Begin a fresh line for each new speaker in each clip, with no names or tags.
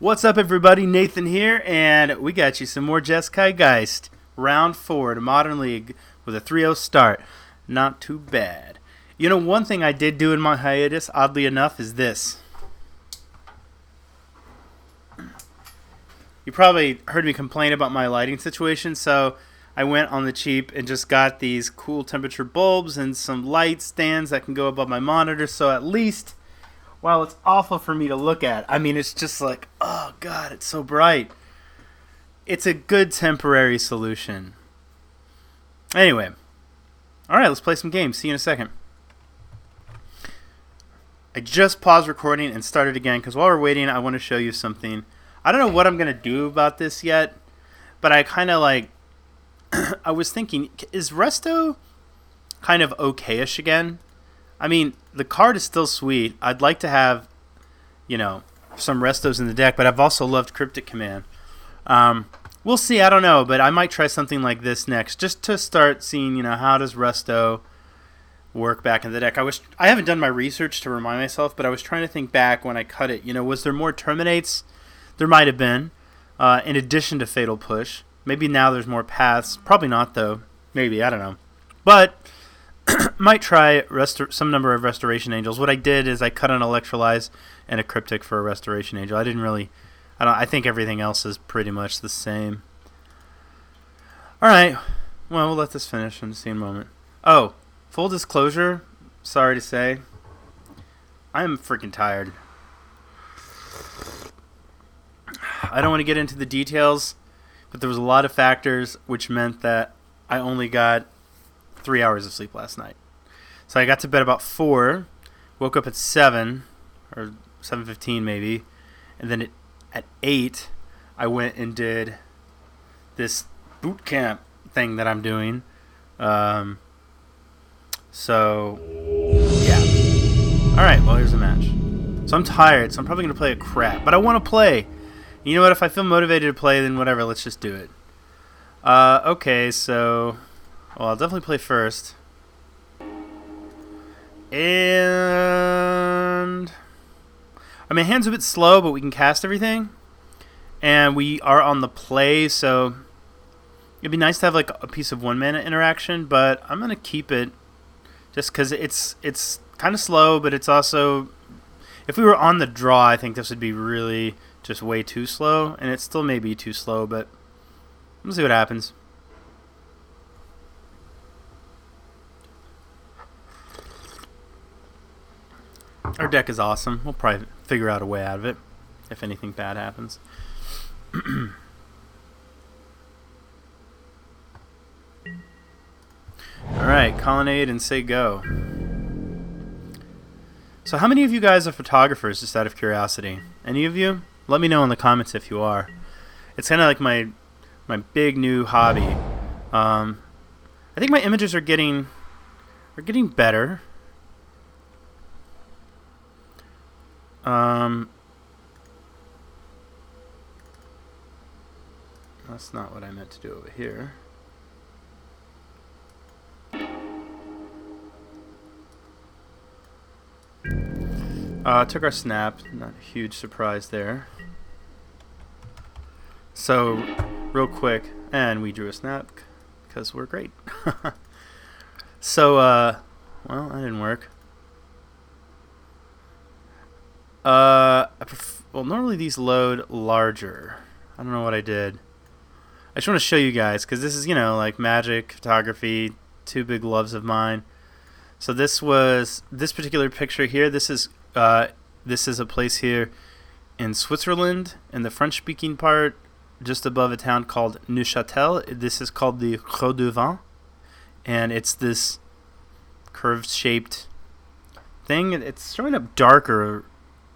What's up, everybody? Nathan here, and we got you some more Jeskai Geist. Round 4 to Modern League with a 3-0 start. Not too bad. You know, one thing I did do in my hiatus, oddly enough, is this. You probably heard me complain about my lighting situation, so I went on the cheap and just got these cool temperature bulbs and some light stands that can go above my monitor, so at least, while it's awful for me to look at, I mean, it's just like, oh god, it's so bright. It's a good temporary solution. Anyway, alright, let's play some games. See you in a second. I just paused recording and started again because while we're waiting, I want to show you something. I don't know what I'm going to do about this yet, but I kind of like, I was thinking, is Resto kind of okay-ish again? I mean, the card is still sweet. I'd like to have, you know, some Restos in the deck, but I've also loved Cryptic Command. We'll see, I don't know, but I might try something like this next, just to start seeing, you know, how does Resto work back in the deck. I haven't done my research to remind myself, but I was trying to think back when I cut it. You know, was there more Terminates? There might have been, in addition to Fatal Push. Maybe now there's more paths. Probably not, though. Maybe, I don't know. But might try some number of Restoration Angels. What I did is I cut an Electrolyze and a Cryptic for a Restoration Angel. I think everything else is pretty much the same. Alright, well, we'll let this finish and see in a moment. Oh, full disclosure, sorry to say, I'm freaking tired. I don't want to get into the details, but there was a lot of factors which meant that I only got 3 hours of sleep last night. So I got to bed about 4, woke up at 7, or 7:15 maybe, and then at 8, I went and did this boot camp thing that I'm doing. So, yeah. Alright, well, here's the match. So I'm tired, so I'm probably going to play a crap, but I want to play. You know what, if I feel motivated to play, then whatever, let's just do it. Okay, so, well, I'll definitely play first. And I mean, hand's a bit slow, but we can cast everything. And we are on the play, so it'd be nice to have like a piece of 1 mana interaction, but I'm going to keep it just because it's kind of slow, but it's also, if we were on the draw, I think this would be really just way too slow, and it still may be too slow, but we'll see what happens. Our deck is awesome. We'll probably figure out a way out of it if anything bad happens. Alright, colonnade and say go. So how many of you guys are photographers, just out of curiosity? Any of you? Let me know in the comments if you are. It's kind of like my big new hobby. I think my images are getting better. That's not what I meant to do over here. Took our snap. Not a huge surprise there. So, real quick, and we drew a snap because we're great. So, well, that didn't work. Well, normally these load larger. I don't know what I did. I just want to show you guys because this is, you know, like magic, photography, two big loves of mine. So this particular picture here. This is a place here in Switzerland, in the French-speaking part, just above a town called Neuchâtel. This is called the Creux du Vent, and it's this curved-shaped thing. It's showing up darker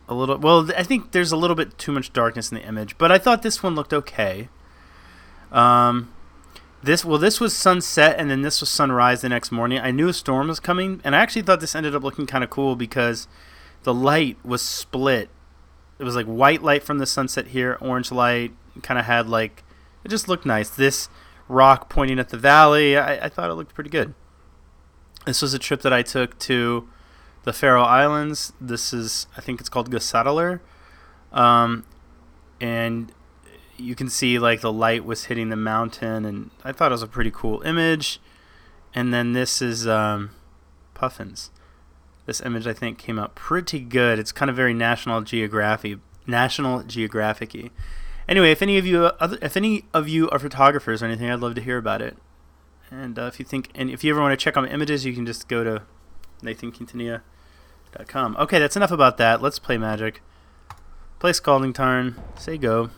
a little. Well, I think there's a little bit too much darkness in the image, but I thought this one looked okay. This was sunset, and then this was sunrise the next morning. I knew a storm was coming, and I actually thought this ended up looking kind of cool because the light was split. It was like white light from the sunset here, orange light, kind of had like, it just looked nice. This rock pointing at the valley, I thought it looked pretty good. This was a trip that I took to the Faroe Islands. This is, I think it's called Gasadalur. and you can see like the light was hitting the mountain, and I thought it was a pretty cool image. And then this is Puffins. This image I think came out pretty good. It's kind of very National Geographic-y. Anyway, if any of you are photographers or anything, I'd love to hear about it. And if you ever want to check on images, you can just go to NathanQuintanilla.com. Okay, that's enough about that. Let's play Magic. Play Scalding Tarn. Say go.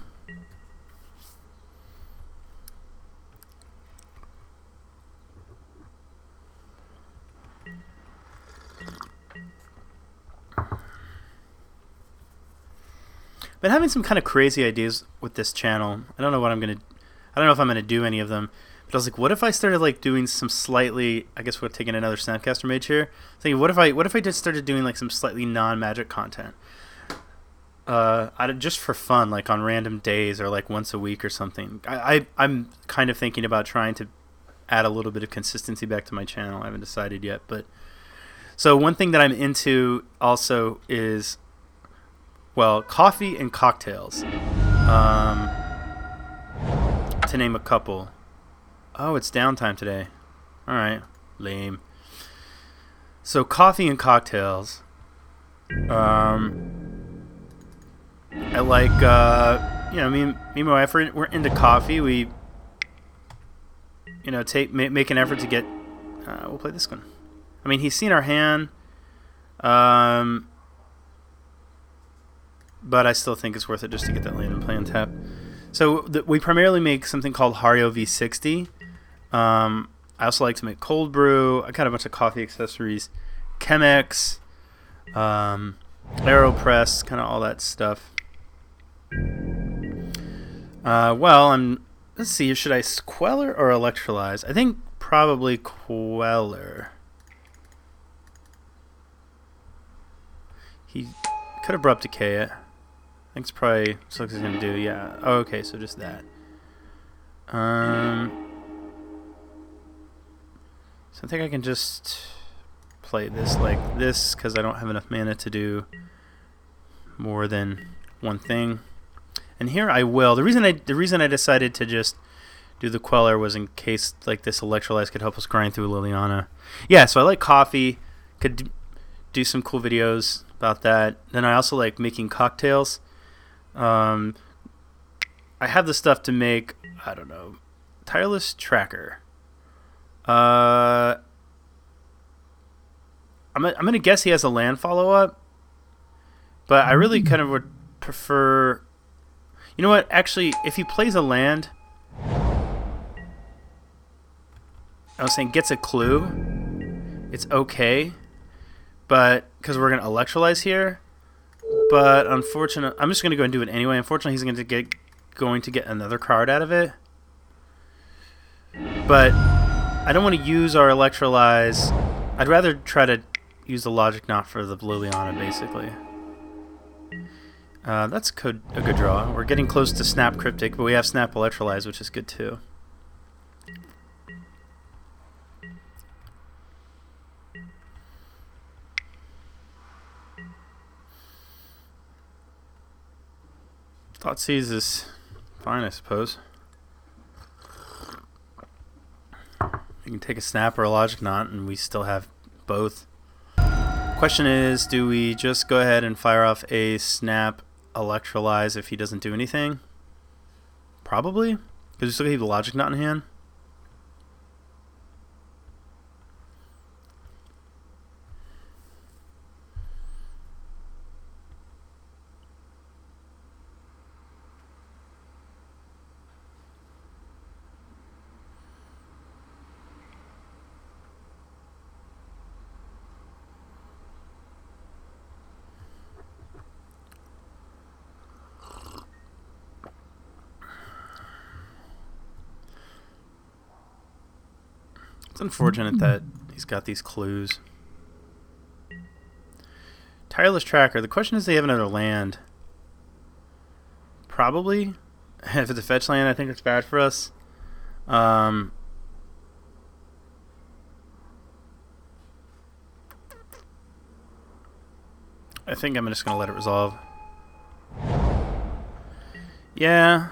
Been having some kind of crazy ideas with this channel. I don't know if I'm gonna do any of them. But I was like, what if I started like doing some slightly? I guess we're taking another Snapcaster Mage here. Thinking, what if I just started doing like some slightly non-Magic content, just for fun, like on random days or like once a week or something. I'm kind of thinking about trying to add a little bit of consistency back to my channel. I haven't decided yet, but so one thing that I'm into also is, well, coffee and cocktails. To name a couple. Oh, it's downtime today. Alright. Lame. So, coffee and cocktails. I like, me and my wife, we're into coffee. We, make an effort to get, we'll play this one. I mean, he's seen our hand. But I still think it's worth it just to get that land and play on tap. So we primarily make something called Hario V60. I also like to make cold brew. I got a bunch of coffee accessories, Chemex, AeroPress, kind of all that stuff. Let's see, should I Queller or Electrolyze? I think probably Queller. He could Abrupt Decay it. I think it's probably what he's going to do, yeah. Oh, okay, so just that. So I think I can just play this like this because I don't have enough mana to do more than one thing. And here I will. The reason I decided to just do the Queller was in case like this Electrolyze could help us grind through Liliana. Yeah, so I like coffee. Could do some cool videos about that. Then I also like making cocktails. I have the stuff to make, I don't know, Tireless Tracker. I'm gonna guess he has a land follow-up, but I really kind of would prefer. You know what? Actually, if he plays a land, I was saying gets a clue, it's okay, but because we're gonna Electrolyze here. But unfortunately, I'm just going to go and do it anyway. Unfortunately, he's going to get another card out of it. But I don't want to use our Electrolyze. I'd rather try to use the Logic Knot for the Liliana, basically. That's a good draw. We're getting close to Snap Cryptic, but we have Snap Electrolyze, which is good too. Thoughtseize is fine, I suppose. You can take a Snap or a Logic Knot, and we still have both. Question is, do we just go ahead and fire off a Snap Electrolyze if he doesn't do anything? Probably, because we still keep the Logic Knot in hand. It's unfortunate that he's got these clues. Tireless Tracker. The question is, they have another land. Probably. If it's a fetch land, I think it's bad for us. I think I'm just going to let it resolve. Yeah.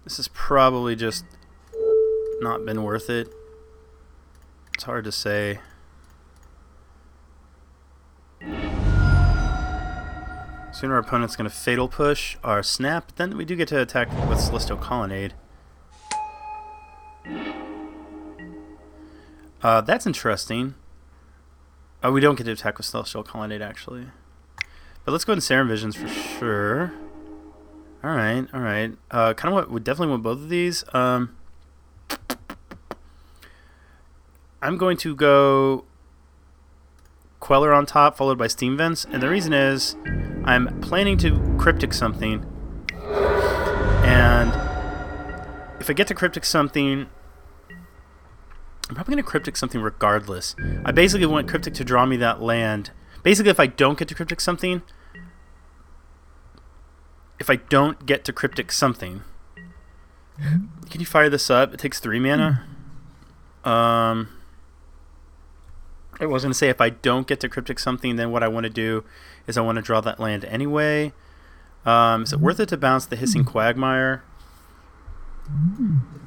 This has probably just not been worth it. It's hard to say. Soon our opponent's going to Fatal Push our Snap, but then we do get to attack with Celestial Colonnade. That's interesting. Oh, we don't get to attack with Celestial Colonnade, actually. But let's go ahead and Serum Visions for sure. Alright, alright. Kind of what we definitely want both of these. I'm going to go Queller on top, followed by Steam Vents, and the reason is I'm planning to Cryptic something, and if I get to Cryptic something, I'm probably going to Cryptic something regardless. I basically want Cryptic to draw me that land. Basically, if I don't get to Cryptic something, can you fire this up? It takes 3 mana. I was going to say if I don't get to Cryptic something, then what I want to do is I want to draw that land anyway. Is it worth it to bounce the Hissing Quagmire?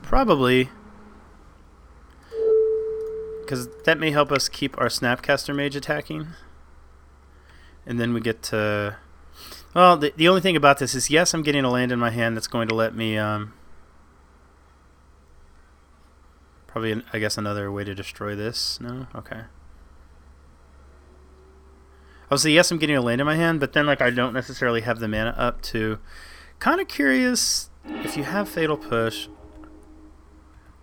Probably. Because that may help us keep our Snapcaster Mage attacking. And then we get to... Well, the only thing about this is, yes, I'm getting a land in my hand that's going to let me... probably, I guess, another way to destroy this. No? Okay. Obviously, yes, I'm getting a land in my hand, but then like I don't necessarily have the mana up to... Kind of curious, if you have Fatal Push,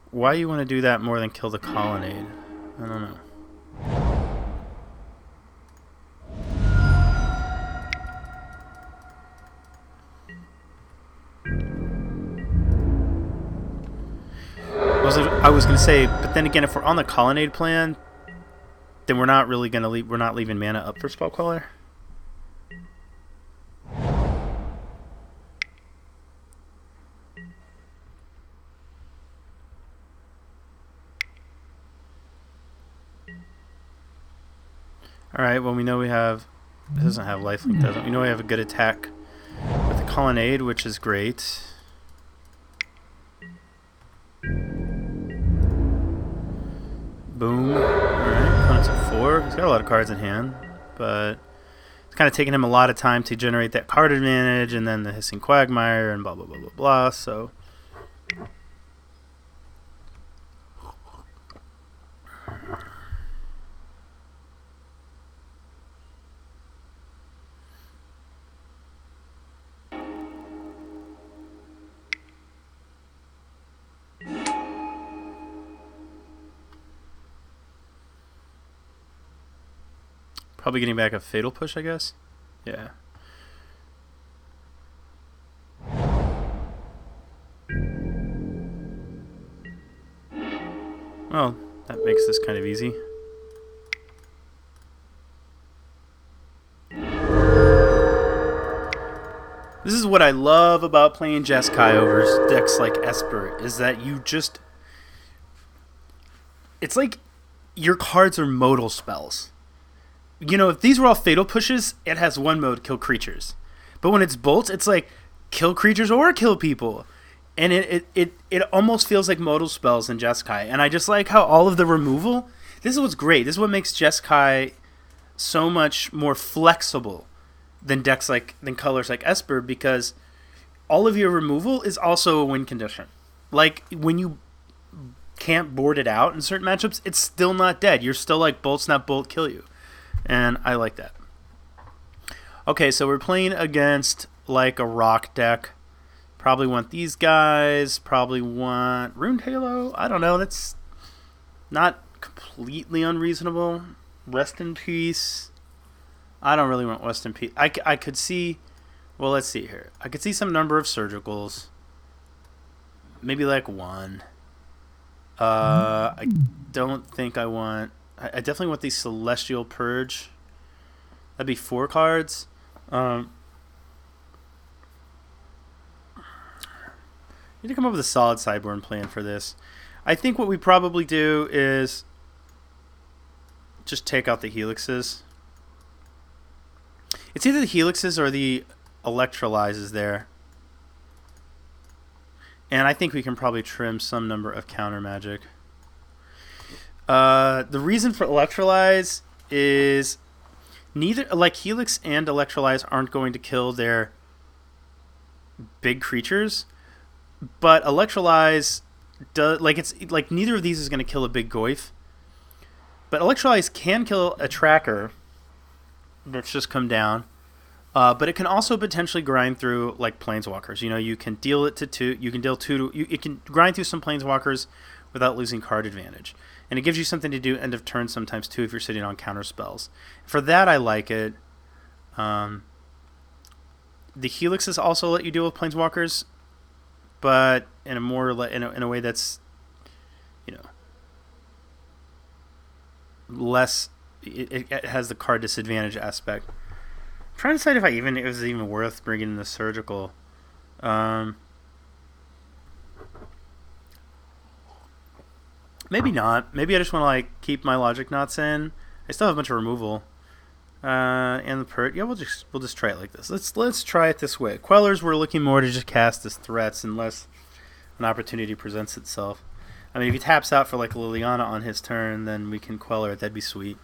why you want to do that more than kill the Colonnade. I don't know. I was going to say, but then again, if we're on the Colonnade plan, then we're not really going to leave. We're not leaving mana up for Spell Queller. Alright, well, we know we have... It doesn't have lifelink, does it? We know we have a good attack with the Colonnade, which is great. Boom. Alright, opponent's at 4. He's got a lot of cards in hand, but it's kind of taking him a lot of time to generate that card advantage, and then the Hissing Quagmire, and blah, blah, blah, blah, blah, so... Probably getting back a Fatal Push, I guess? Yeah. Well, that makes this kind of easy. This is what I love about playing Jeskai over decks like Esper, is that you just... It's like your cards are modal spells. You know, if these were all Fatal Pushes, it has one mode, kill creatures. But when it's bolts, it's like kill creatures or kill people. And it almost feels like modal spells in Jeskai. And I just like how all of the removal... This is what's great. This is what makes Jeskai so much more flexible than colors like Esper, because all of your removal is also a win condition. Like, when you can't board it out in certain matchups, it's still not dead. You're still like bolt, snap, bolt, kill you. And I like that. Okay, so we're playing against like a rock deck. Probably want these guys. Probably want Runed Halo. I don't know. That's not completely unreasonable. Rest in Peace. I don't really want Rest in Peace. I could see... Well, let's see here. I could see some number of Surgicals. Maybe like 1. I don't think I want... I definitely want the Celestial Purge. That'd be 4 cards. need to come up with a solid sideboard plan for this. I think what we probably do is just take out the helixes. It's either the helixes or the electrolyzes there. And I think we can probably trim some number of counter magic. The reason for electrolyze is neither, like Helix and electrolyze aren't going to kill their big creatures, but electrolyze does, like, it's like neither of these is going to kill a big Goyf. But electrolyze can kill a tracker that's just come down. But it can also potentially grind through like planeswalkers. You know, you can deal it to 2. You can deal 2 to, it can grind through some planeswalkers without losing card advantage. And it gives you something to do end of turn sometimes too if you're sitting on counter spells. For that, I like it. The helixes also let you deal with planeswalkers, but in a more in a way that's, you know, less. It has the card disadvantage aspect. I'm trying to decide if it was even worth bringing in the surgical. Maybe not. Maybe I just want to like keep my logic knots in. I still have a bunch of removal. And the perk. Yeah, we'll just try it like this. Let's try it this way. Quellers, we're looking more to just cast as threats unless an opportunity presents itself. I mean, if he taps out for like Liliana on his turn, then we can Queller it. That'd be sweet.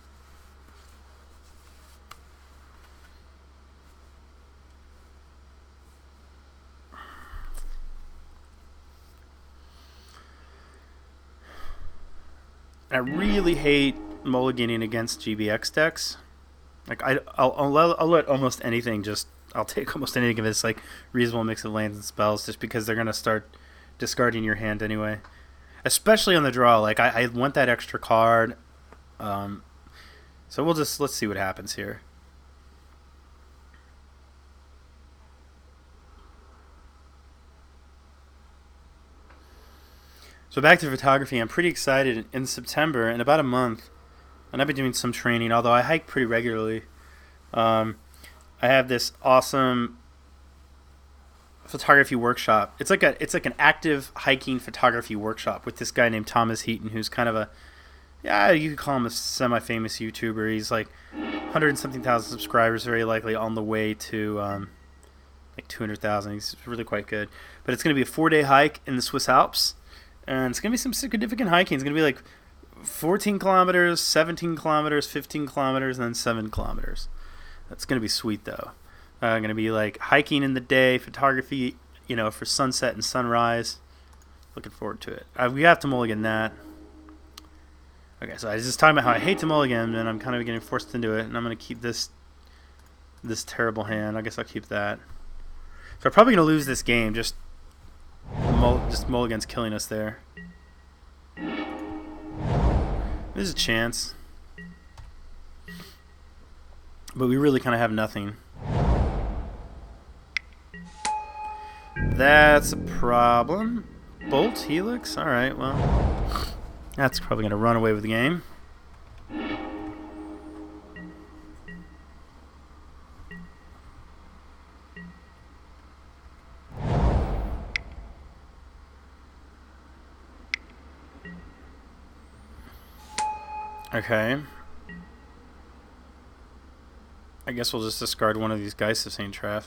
I really hate mulliganing against GBX decks. Like I'll let almost anything I'll take almost anything if it's like reasonable mix of lands and spells, just because they're gonna start discarding your hand anyway. Especially on the draw, like I want that extra card. So let's see what happens here. So back to photography, I'm pretty excited. In September, in about a month, and I've been doing some training, although I hike pretty regularly. I have this awesome photography workshop. It's like an active hiking photography workshop with this guy named Thomas Heaton, who's kind of you could call him a semi-famous YouTuber. He's like 100 and something thousand subscribers, very likely on the way to like 200,000. He's really quite good. But it's going to be a 4-day hike in the Swiss Alps. And it's going to be some significant hiking. It's going to be like 14 kilometers, 17 kilometers, 15 kilometers, and then 7 kilometers. That's going to be sweet, though. Going to be like hiking in the day, photography, you know, for sunset and sunrise. Looking forward to it. We have to mulligan that. Okay, so I was just talking about how I hate to mulligan, and I'm kind of getting forced into it. And I'm going to keep this terrible hand. I guess I'll keep that. So I'm probably going to lose this game. Just mulligan's killing us there. There's a chance. But we really kind of have nothing. That's a problem. Bolt, Helix? Alright, well. That's probably going to run away with the game. Okay. I guess we'll just discard one of these Geist of St. Traff.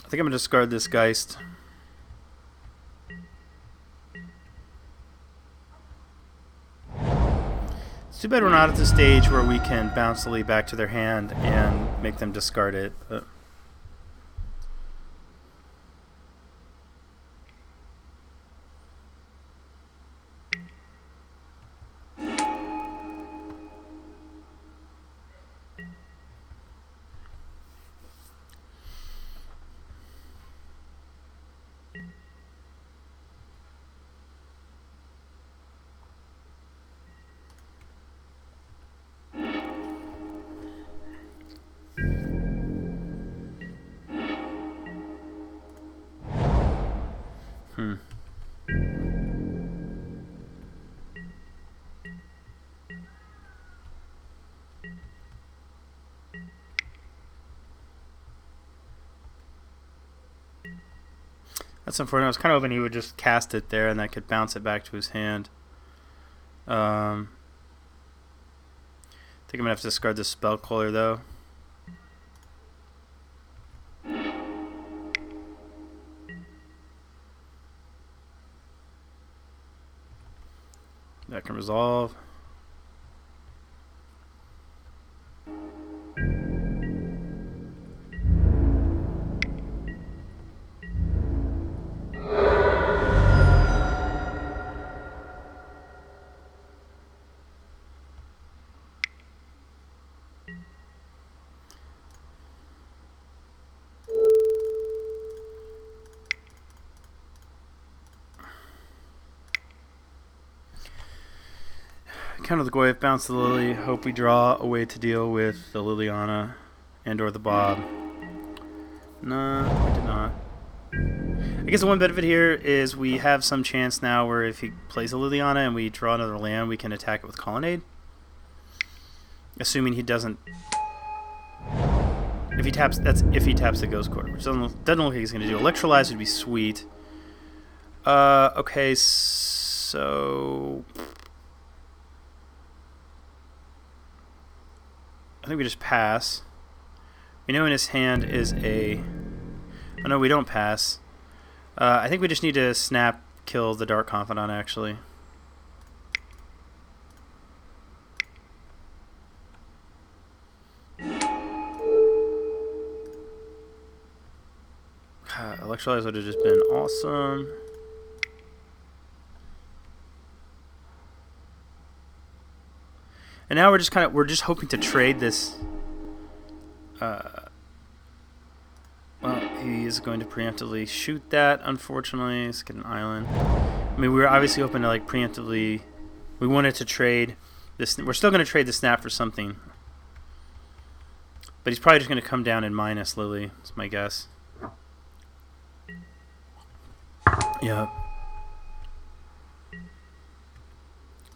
I think I'm going to discard this Geist. It's too bad we're not at the stage where we can bounce the lead back to their hand and make them discard it. But Hmm. That's unfortunate. I was kind of hoping he would just cast it there and that could bounce it back to his hand. I think I'm going to have to discard the Spell Caller, though. That can resolve. Counter the Goyf, bounce the Lily, hope we draw a way to deal with the Liliana and or the Bob. No, we did not. I guess the one benefit here is we have some chance now where if he plays a Liliana and we draw another land, we can attack it with Colonnade. Assuming he doesn't... If he taps, that's if he taps the Ghost Quarter, which doesn't look like he's going to do. Electrolyze would be sweet. Okay, so... I think we just pass. We know in his hand is a... Oh no, we don't pass. I think we just need to snap kill the Dark Confidant, actually. Electrolyze would have just been awesome. And now we're just hoping to trade this. Well, he is going to preemptively shoot that. Unfortunately, let's get an island. I mean, we were obviously hoping to like preemptively. We wanted to trade this. We're still going to trade the snap for something, but he's probably just going to come down and minus Lily. That's my guess. Yeah.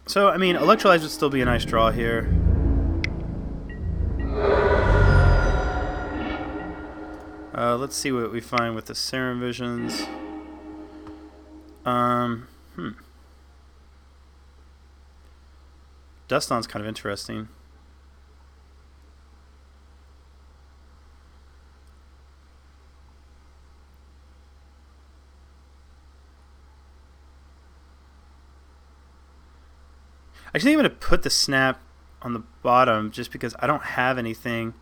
So, I mean, Electrolyze would still be a nice draw here. Let's see what we find with the Serum Visions. Duston's kind of interesting. I think I'm going to put the snap on the bottom just because I don't have anything.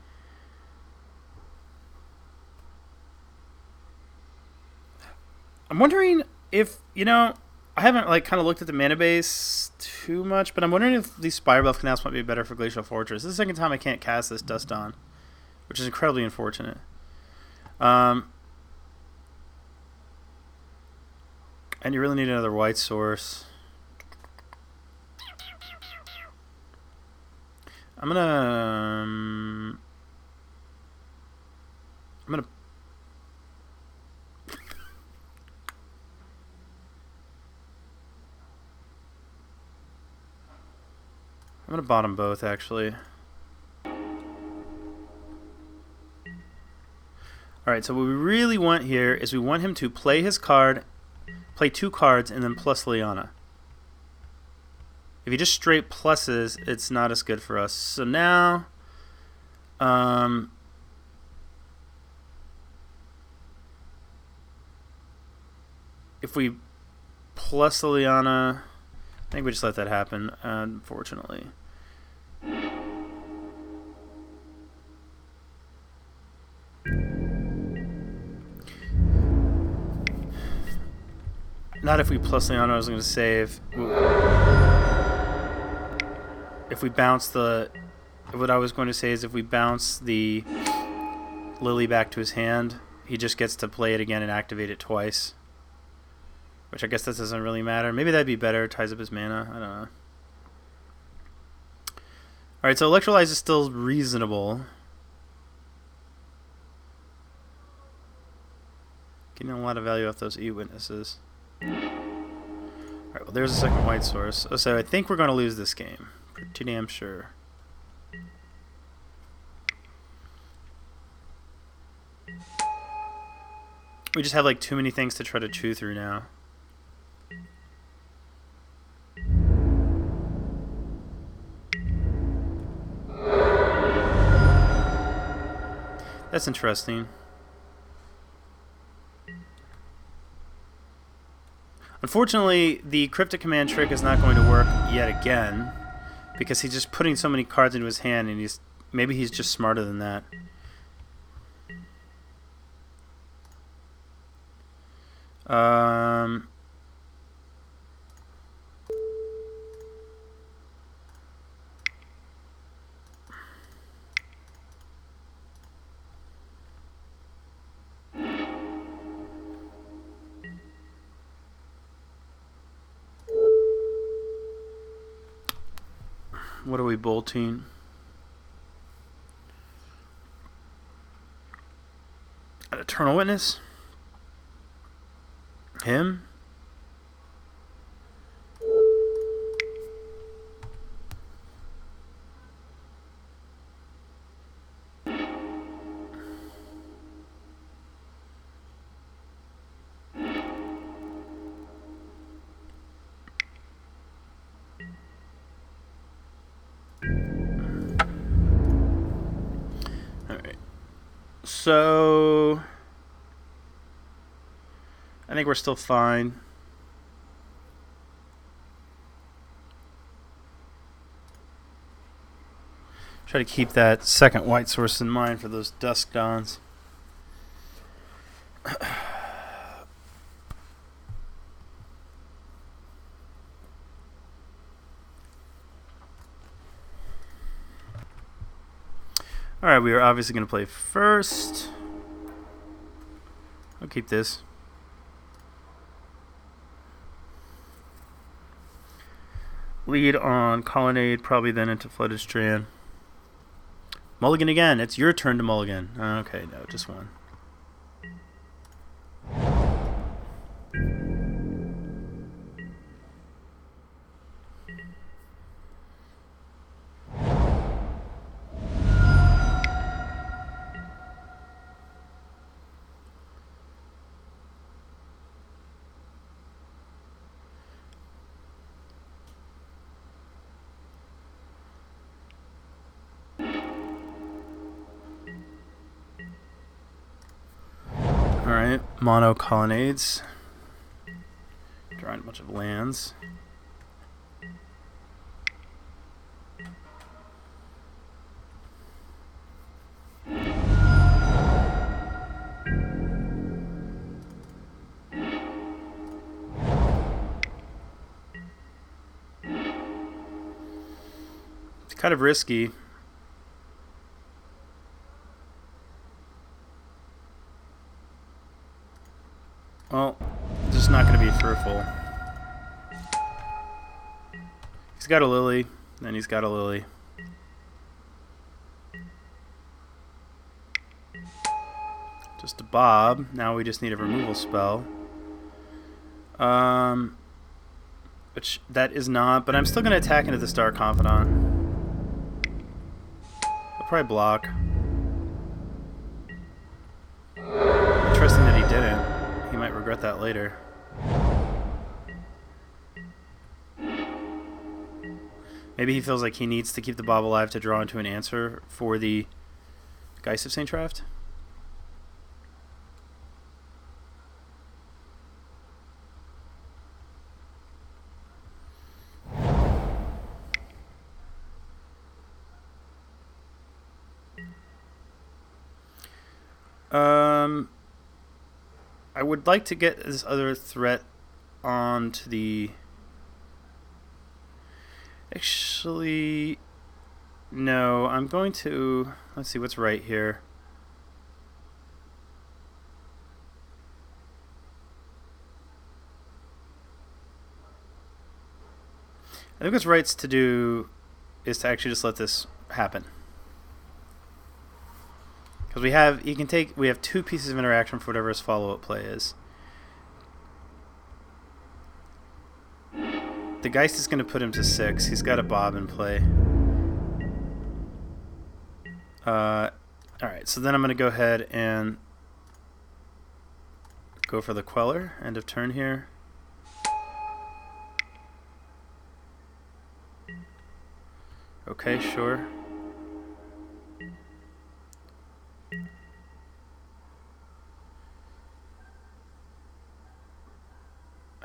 I'm wondering if, you know, I haven't like kind of looked at the mana base too much, but I'm wondering if these Spire Bluff Canals might be better for Glacial Fortress. This is the second time I can't cast this Duston, which is incredibly unfortunate. And you really need another white source. I'm gonna bottom both, actually. Alright, so what we really want here is we want him to play his card, play 2 cards, and then plus Liliana. If he just straight pluses, it's not as good for us. So now, if we plus Liliana, I think we just let that happen, unfortunately. Not if we plus Liliana, I was going to save. If we bounce the... What I was going to say is if we bounce the Lily back to his hand, he just gets to play it again and activate it twice. Which I guess that doesn't really matter. Maybe that'd be better. Ties up his mana. I don't know. Alright, so Electrolyze is still reasonable. Getting a lot of value off those E-Witnesses. Well, there's a second white source. Oh, so I think we're going to lose this game. Pretty damn sure. We just have like too many things to try to chew through now. That's interesting. Unfortunately, the cryptic command trick is not going to work yet again, because he's just putting so many cards into his hand, and maybe he's just smarter than that. What are we bolting? An Eternal Witness? Him? So I think we're still fine. Try to keep that second white source in mind for those Dusk Dawns. Alright, we are obviously going to play first. I'll keep this. Lead on Colonnade, probably then into Flooded Strand. Mulligan again. It's your turn to mulligan. Okay, no, just one. Alright, mono colonnades. Drawing a bunch of lands. It's kind of risky. Well, it's just not going to be fruitful. He's got a Lily, then he's got a Lily. Just a Bob. Now we just need a removal spell. Which that is not, but I'm still going to attack into the Star Confidant. I'll probably block. Interesting that he didn't. He might regret that later. Maybe he feels like he needs to keep the Bob alive to draw into an answer for the Geist of St. Traft. I would like to get this other threat onto the... Actually, no, I'm going to... Let's see what's right here. I think what's right to do is to actually just let this happen. Because we have two pieces of interaction for whatever his follow-up play is. The Geist is going to put him to 6. He's got a Bob in play. Alright, so then I'm going to go ahead and go for the Queller. End of turn here. Okay, sure.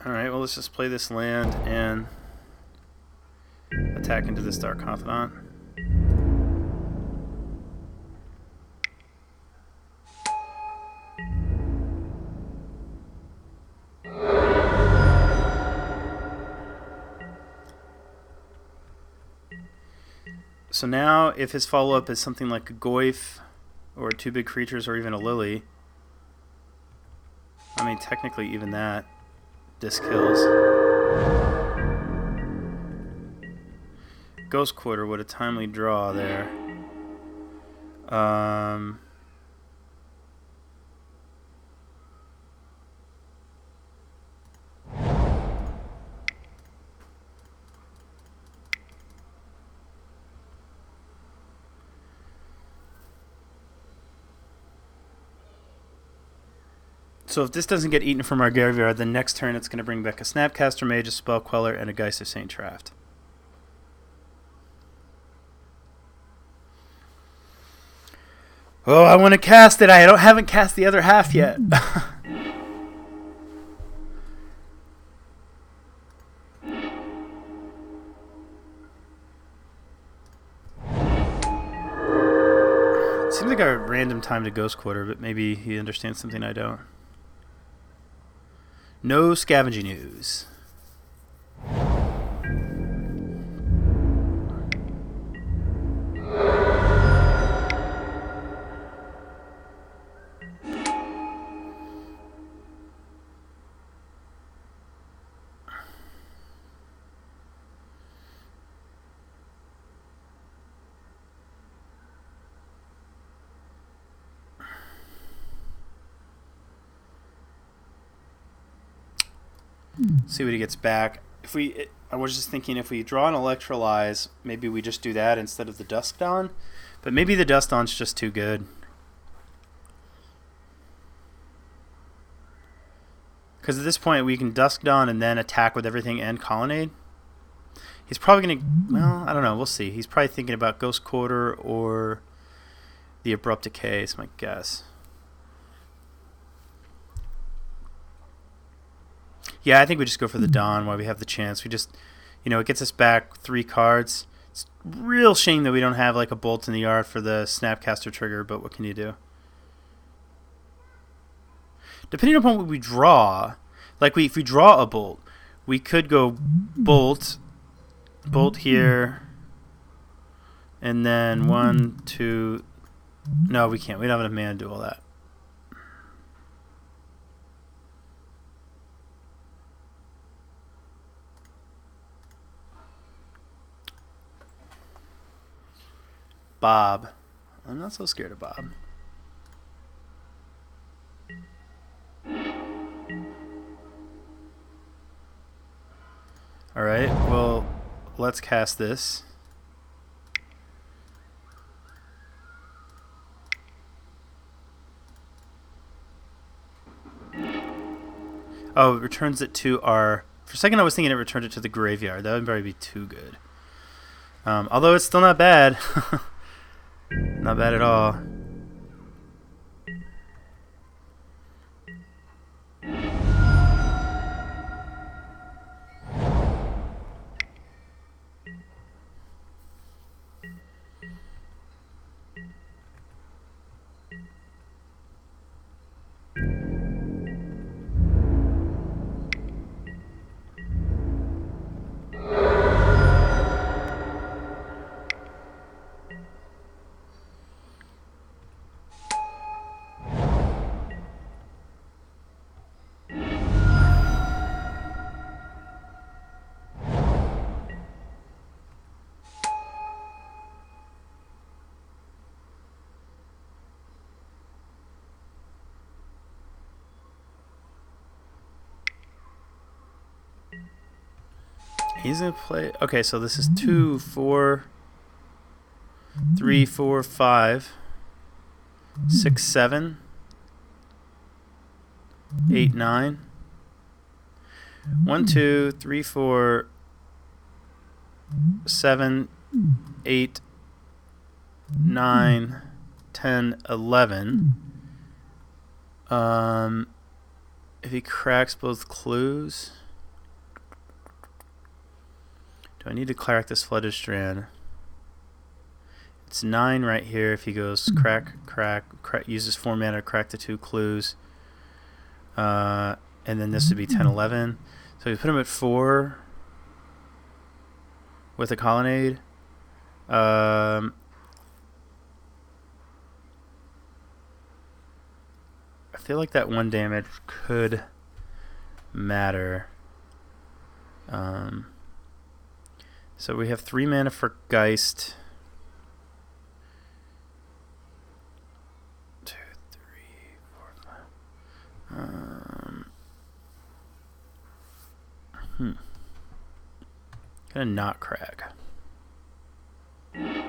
Alright, well, let's just play this land and attack into this Dark Confidant. So now, if his follow-up is something like a Goyf, or 2 big creatures, or even a Lily, I mean, technically even that, this kills. Ghost Quarter, what a timely draw there. So if this doesn't get eaten from our graveyard, then next turn it's going to bring back a Snapcaster Mage, a Spell Queller, and a Geist of St. Traft. Oh, I want to cast it. I haven't cast the other half yet. Seems like a random time to Ghost Quarter, but maybe he understands something I don't. No scavenging news. See what he gets back. I was just thinking if we draw an Electrolyze, maybe we just do that instead of the Dusk Dawn. But maybe the Dusk Dawn's just too good. Because at this point we can Dusk Dawn and then attack with everything and Colonnade. He's probably going to... Well, I don't know. We'll see. He's probably thinking about Ghost Quarter or the Abrupt Decay is my guess. Yeah, I think we just go for the Dawn while we have the chance. We just, it gets us back 3 cards. It's a real shame that we don't have like a Bolt in the Yard for the Snapcaster trigger, but what can you do? Depending upon what we draw, like if we draw a Bolt, we could go Bolt here, and then 1, 2... No, we can't. We don't have enough mana to do all that. Bob. I'm not so scared of Bob. Alright, well, let's cast this. Oh, it returns it to our... For a second I was thinking it returned it to the graveyard. That would probably be too good. Although it's still not bad. Not bad at all. He's gonna play. Okay, so this is 2, 4, 3, 4, 5, 6, 7, 8, 9. 1, 2, 3, 4, 7, 8, 9, 10, 11. If he cracks both clues, do I need to crack this flooded strand? It's 9 right here. If he goes crack, uses 4 mana to crack the 2 clues, and then this would be 10, 11. So we put him at 4 with a colonnade. I feel like that 1 damage could matter. So we have 3 mana for Geist. 2, 3, 4, 5. Gonna not crack. Alright,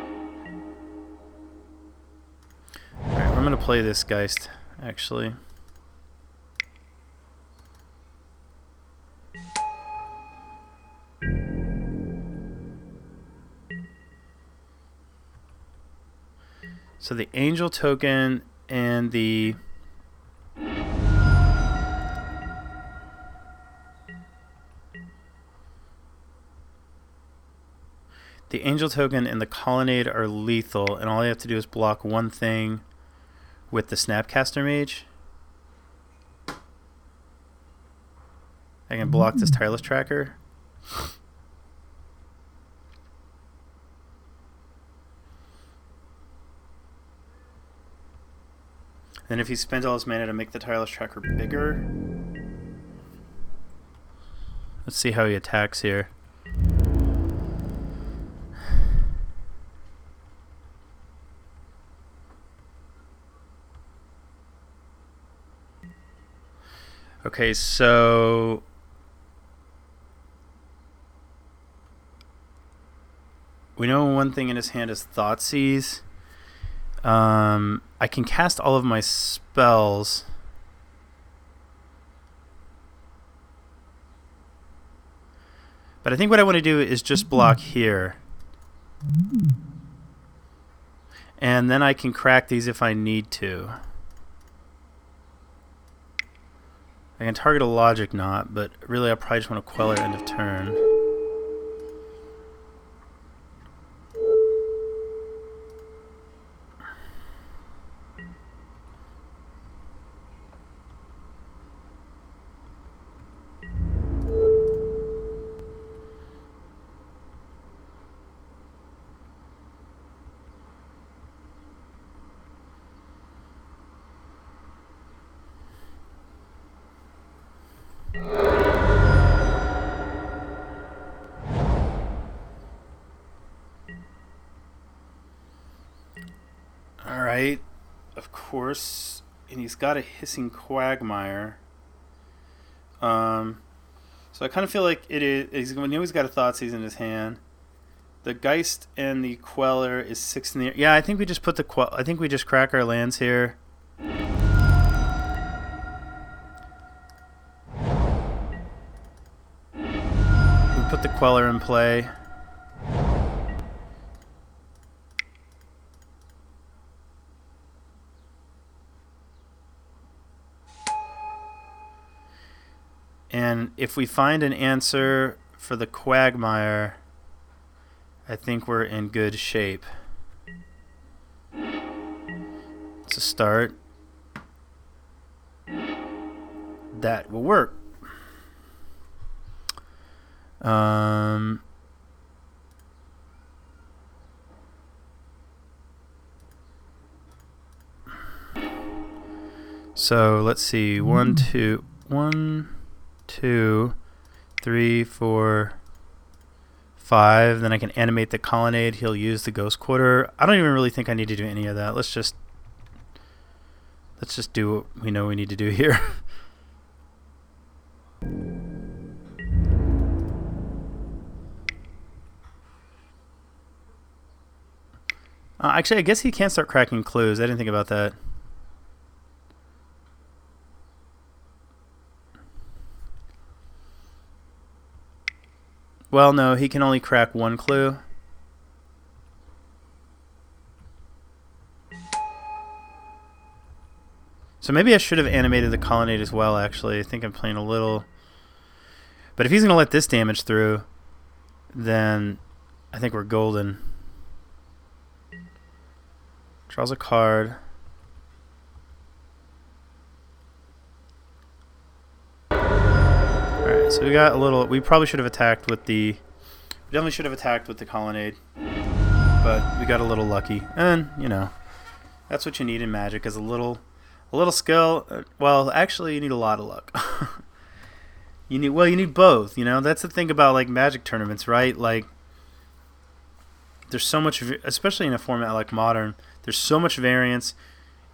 I'm gonna play this Geist, actually. So the Angel token and the Angel token and the Colonnade are lethal, and all I have to do is block 1 thing with the Snapcaster Mage. I can block this Tireless Tracker. Then if he spent all his mana to make the Tireless Tracker bigger, let's see how he attacks here. Okay, so we know 1 thing in his hand is Thoughtseize. I can cast all of my spells. But I think what I want to do is just block here. And then I can crack these if I need to. I can target a Logic Knot, but really I probably just want to Queller end of turn. Alright, of course, and he's got a Hissing Quagmire. So I kind of feel like he's got a Thoughtseize in his hand. The Geist and the Queller is 6 in the air. Yeah, I think we just put I think we just crack our lands here. We put the Queller in play. And if we find an answer for the Quagmire, I think we're in good shape. It's a start. That will work. So let's see. 1, 2, 3, 4, 5. Then I can animate the Colonnade. He'll use the Ghost Quarter. I don't even really think I need to do any of that. Let's just do what we know we need to do here. Actually, I guess he can't start cracking clues. I didn't think about that. Well, no, he can only crack one clue. So maybe I should have animated the colonnade as well, actually. I think I'm playing a little... But if he's going to let this damage through, then I think we're golden. Draws a card. Alright, so we got a little... We probably should have attacked with the... We definitely should have attacked with the colonnade. But we got a little lucky. And, you know, that's what you need in Magic, is a little skill. Well, actually, you need a lot of luck. You need both, you know? That's the thing about, like, Magic tournaments, right? Like, there's so much, especially in a format like Modern, there's so much variance.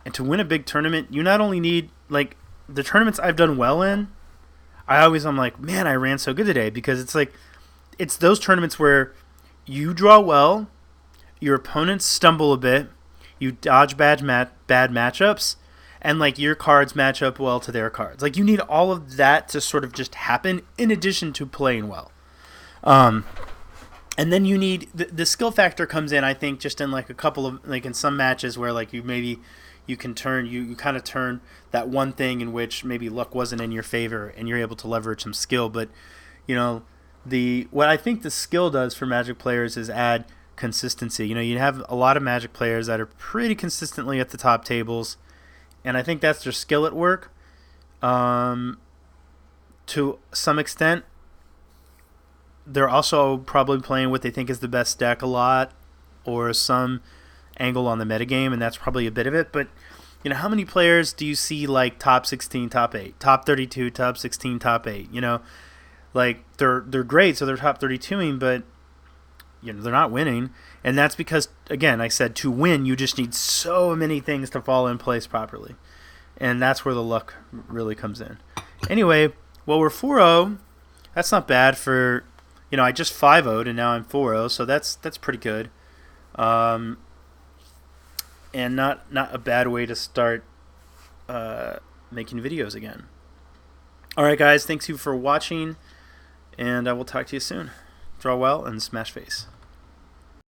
And to win a big tournament, you not only need, like, the tournaments I've done well in, I'm like, man, I ran so good today. Because it's like, it's those tournaments where you draw well, your opponents stumble a bit, you dodge bad matchups, and, like, your cards match up well to their cards. Like, you need all of that to sort of just happen in addition to playing well. And then you need... The skill factor comes in, I think, just in, like, a couple of... Like, in some matches where, like, you can turn... You kind of turn that one thing in which maybe luck wasn't in your favor, and you're able to leverage some skill. But, you know, what I think the skill does for Magic players is add consistency. You know, you have a lot of Magic players that are pretty consistently at the top tables, and I think that's their skill at work. To some extent, they're also probably playing what they think is the best deck a lot, or some angle on the metagame, and that's probably a bit of it. But, you know, how many players do you see, like, top 16, top 8, top 32, top 16, top 8? You know, like, they're great, so they're top 32ing, but, you know, they're not winning. And that's because, again, I said, to win, you just need so many things to fall in place properly. And that's where the luck really comes in. Anyway, well, we're 4-0. That's not bad for, you know, I just 5-0'd and now I'm 4-0, so that's pretty good. And not a bad way to start making videos again. All right, guys, thanks you for watching, and I will talk to you soon. Draw well and smash face.